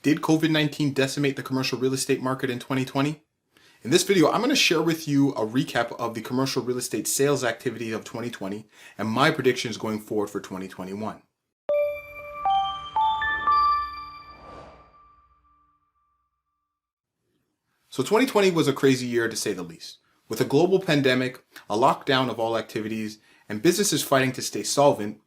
Did COVID-19 decimate the commercial real estate market in 2020? In this video, I'm going to share with you a recap of the commercial real estate sales activity of 2020 and my predictions going forward for 2021. So 2020 was a crazy year to say the least. With a global pandemic, a lockdown of all activities, and businesses fighting to stay solvent,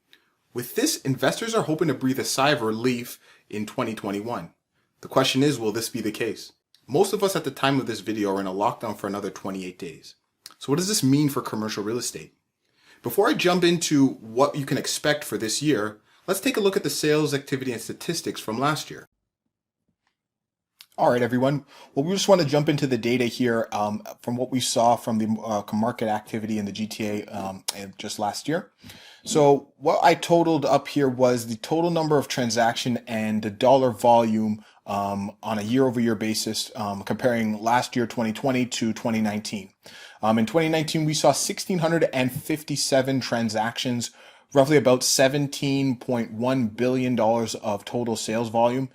with this, investors are hoping to breathe a sigh of relief in 2021. The question is, will this be the case? Most of us at the time of this video are in a lockdown for another 28 days. So what does this mean for commercial real estate? Before I jump into what you can expect for this year, let's take a look at the sales activity and statistics from last year. All right, everyone. Well, we just want to jump into the data here from what we saw from the market activity in the GTA just last year. So what I totaled up here was the total number of transaction and the dollar volume on a year-over-year basis, comparing last year, 2020, to 2019. In 2019, we saw 1,657 transactions, roughly about $17.1 billion of total sales volume.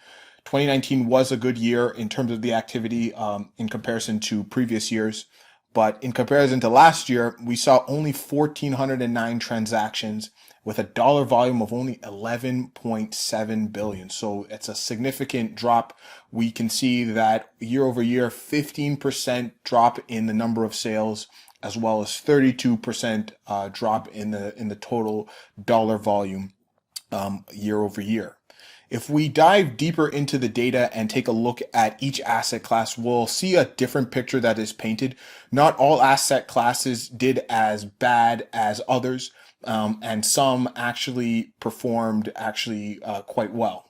2019 was a good year in terms of the activity in comparison to previous years. But in comparison to last year, we saw only 1,409 transactions with a dollar volume of only 11.7 billion. So it's a significant drop. We can see that year over year, 15% drop in the number of sales, as well as 32% drop in the total dollar volume year over year. If we dive deeper into the data and take a look at each asset class, we'll see a different picture that is painted. Not all asset classes did as bad as others, and some actually performed quite well.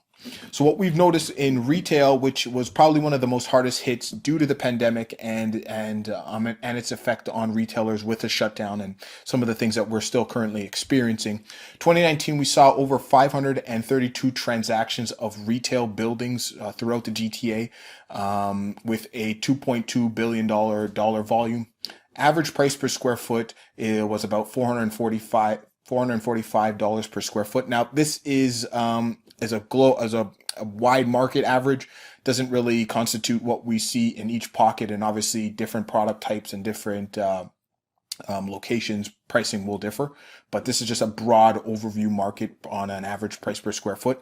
So what we've noticed in retail, which was probably one of the most hardest hits due to the pandemic and its effect on retailers with the shutdown and some of the things that we're still currently experiencing. 2019, we saw over 532 transactions of retail buildings throughout the GTA, with a $2.2 billion volume. Average price per square foot was about $445 per square foot. Now, this is as a wide market average, doesn't really constitute what we see in each pocket, and obviously different product types and different locations, pricing will differ, but this is just a broad overview market on an average price per square foot.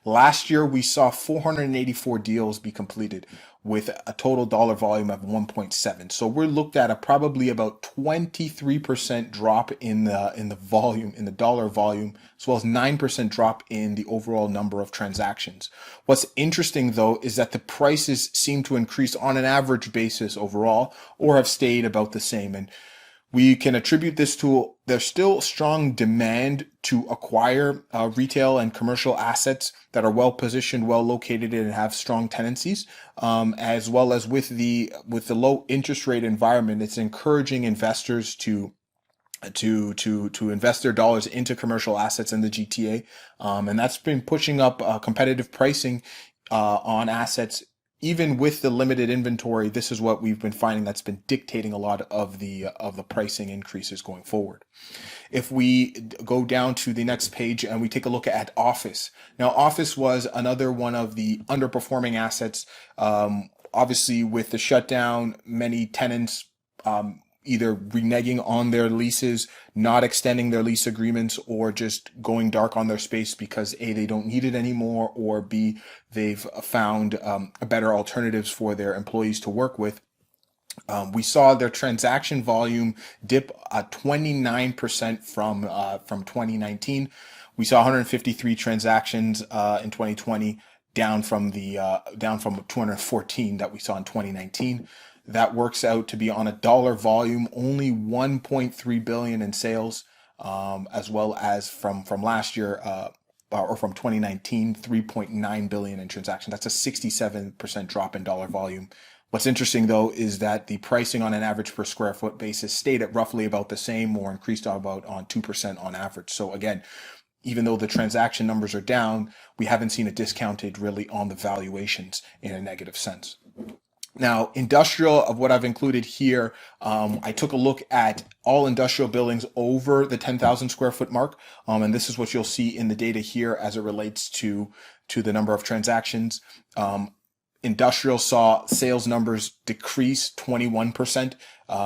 Last year, we saw 484 deals be completed with a total dollar volume of 1.7. So we're looked at probably about 23% drop in the volume, in the dollar volume, as well as 9% drop in the overall number of transactions. What's interesting though is that the prices seem to increase on an average basis overall, or have stayed about the same. And we can attribute this to there's still strong demand to acquire retail and commercial assets that are well positioned, well located, and have strong tenancies, as well as with the low interest rate environment. It's encouraging investors to invest their dollars into commercial assets in the GTA, and that's been pushing up competitive pricing on assets. Even with the limited inventory, this is what we've been finding that's been dictating a lot of the pricing increases going forward. If we go down to the next page and we take a look at office. Now, office was another one of the underperforming assets. Obviously, with the shutdown, many tenants either reneging on their leases, not extending their lease agreements, or just going dark on their space because A, they don't need it anymore, or B, they've found better alternatives for their employees to work with. We saw their transaction volume dip 29% from 2019. We saw 153 transactions in 2020, down from 214 that we saw in 2019. That works out to be, on a dollar volume, only 1.3 billion in sales, as well as from last year, or from 2019, 3.9 billion in transactions. That's a 67% drop in dollar volume. What's interesting though is that the pricing on an average per square foot basis stayed at roughly about the same, or increased about on 2% on average. So again, even though the transaction numbers are down, we haven't seen it discounted really on the valuations in a negative sense. Now, industrial, of what I've included here, I took a look at all industrial buildings over the 10,000 square foot mark, and this is what you'll see in the data here as it relates to the number of transactions. Industrial saw sales numbers decrease 21%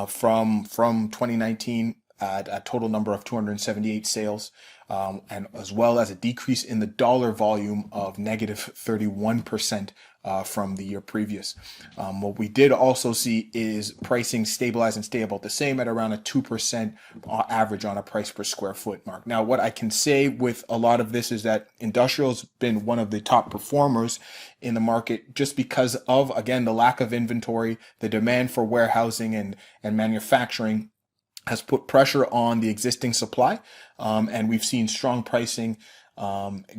from 2019 at a total number of 278 sales, and as well as a decrease in the dollar volume of negative 31% from the year previous. What we did also see is pricing stabilize and stay about the same at around a 2% average on a price per square foot mark. Now, what I can say with a lot of this is that industrial's been one of the top performers in the market just because of, again, the lack of inventory, the demand for warehousing and manufacturing has put pressure on the existing supply, and we've seen strong pricing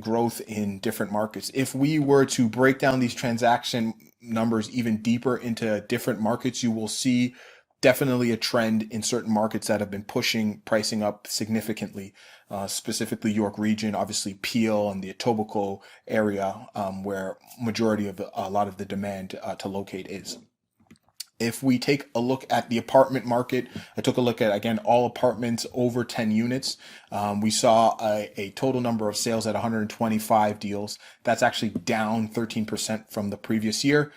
growth in different markets. If we were to break down these transaction numbers even deeper into different markets, you will see definitely a trend in certain markets that have been pushing pricing up significantly, specifically York region, obviously Peel and the Etobicoke area, where majority of a lot of the demand to locate is. If we take a look at the apartment market, I took a look at, again, all apartments over 10 units. We saw a total number of sales at 125 deals. That's actually down 13% from the previous year,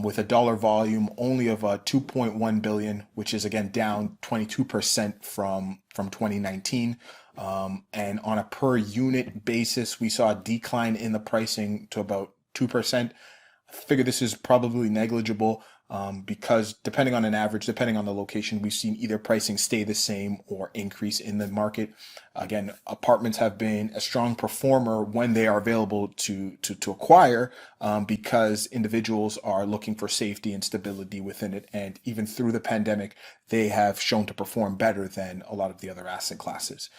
with a dollar volume only of 2.1 billion, which is, again, down 22% from 2019. And on a per unit basis, we saw a decline in the pricing to about 2%. I figure this is probably negligible. Because depending on an average, depending on the location, we've seen either pricing stay the same or increase in the market. Again, apartments have been a strong performer when they are available to acquire, because individuals are looking for safety and stability within it. And even through the pandemic, they have shown to perform better than a lot of the other asset classes.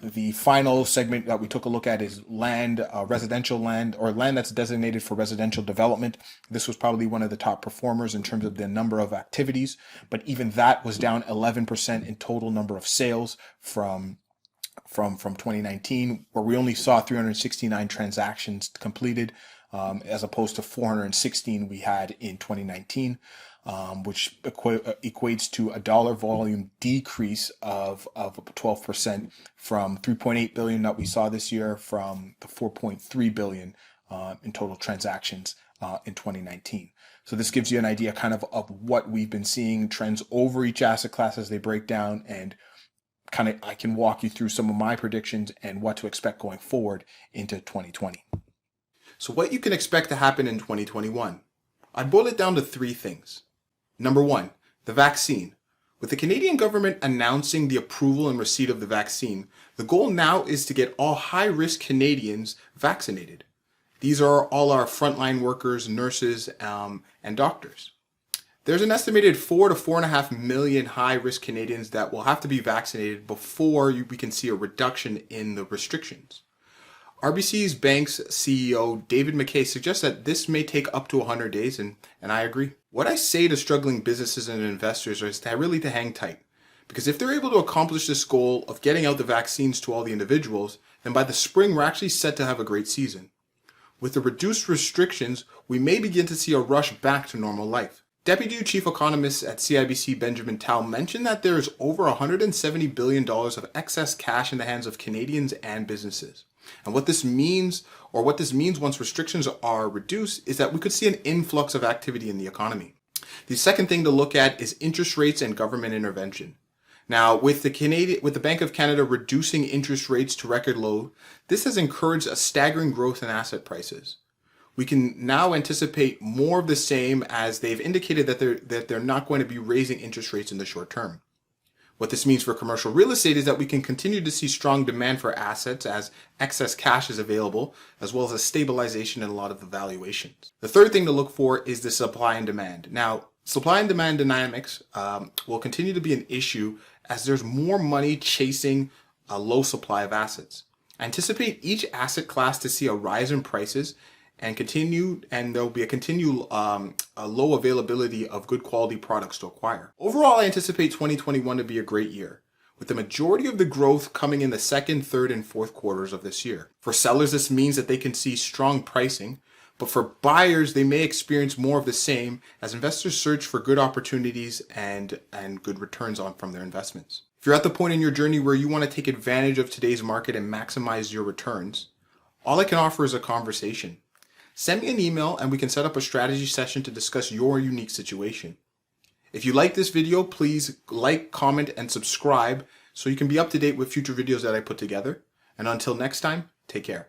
The final segment that we took a look at is land, residential land, or land that's designated for residential development. This was probably one of the top performers in terms of the number of activities, but even that was down 11% in total number of sales from 2019, where we only saw 369 transactions completed, as opposed to 416 we had in 2019. Which equates to a dollar volume decrease of 12% from 3.8 billion that we saw this year from the 4.3 billion in total transactions in 2019. So this gives you an idea kind of what we've been seeing, trends over each asset class as they break down, and kind of I can walk you through some of my predictions and what to expect going forward into 2020. So what you can expect to happen in 2021. I boil it down to three things. Number one, the vaccine. With the Canadian government announcing the approval and receipt of the vaccine, the goal now is to get all high-risk Canadians vaccinated. These are all our frontline workers, nurses, and doctors. There's an estimated 4 to 4.5 million high-risk Canadians that will have to be vaccinated before we can see a reduction in the restrictions. RBC's Bank's CEO, David McKay, suggests that this may take up to 100 days, and I agree. What I say to struggling businesses and investors is really to hang tight. Because if they're able to accomplish this goal of getting out the vaccines to all the individuals, then by the spring we're actually set to have a great season. With the reduced restrictions, we may begin to see a rush back to normal life. Deputy Chief Economist at CIBC, Benjamin Tal, mentioned that there is over $170 billion of excess cash in the hands of Canadians and businesses. And what this means once restrictions are reduced is that we could see an influx of activity in the economy. The second thing to look at is interest rates and government intervention. Now, with the Bank of Canada reducing interest rates to record low, this has encouraged a staggering growth in asset prices. We can now anticipate more of the same, as they've indicated that they're not going to be raising interest rates in the short term. What this means for commercial real estate is that we can continue to see strong demand for assets as excess cash is available, as well as a stabilization in a lot of the valuations. The third thing to look for is the supply and demand. Now, supply and demand dynamics will continue to be an issue as there's more money chasing a low supply of assets. I anticipate each asset class to see a rise in prices and there'll be a continued low availability of good quality products to acquire. Overall, I anticipate 2021 to be a great year, with the majority of the growth coming in the second, third, and fourth quarters of this year. For sellers, this means that they can see strong pricing, but for buyers, they may experience more of the same as investors search for good opportunities and good returns from their investments. If you're at the point in your journey where you want to take advantage of today's market and maximize your returns, all I can offer is a conversation. Send me an email and we can set up a strategy session to discuss your unique situation. If you like this video, please like, comment, and subscribe so you can be up to date with future videos that I put together. And until next time, take care.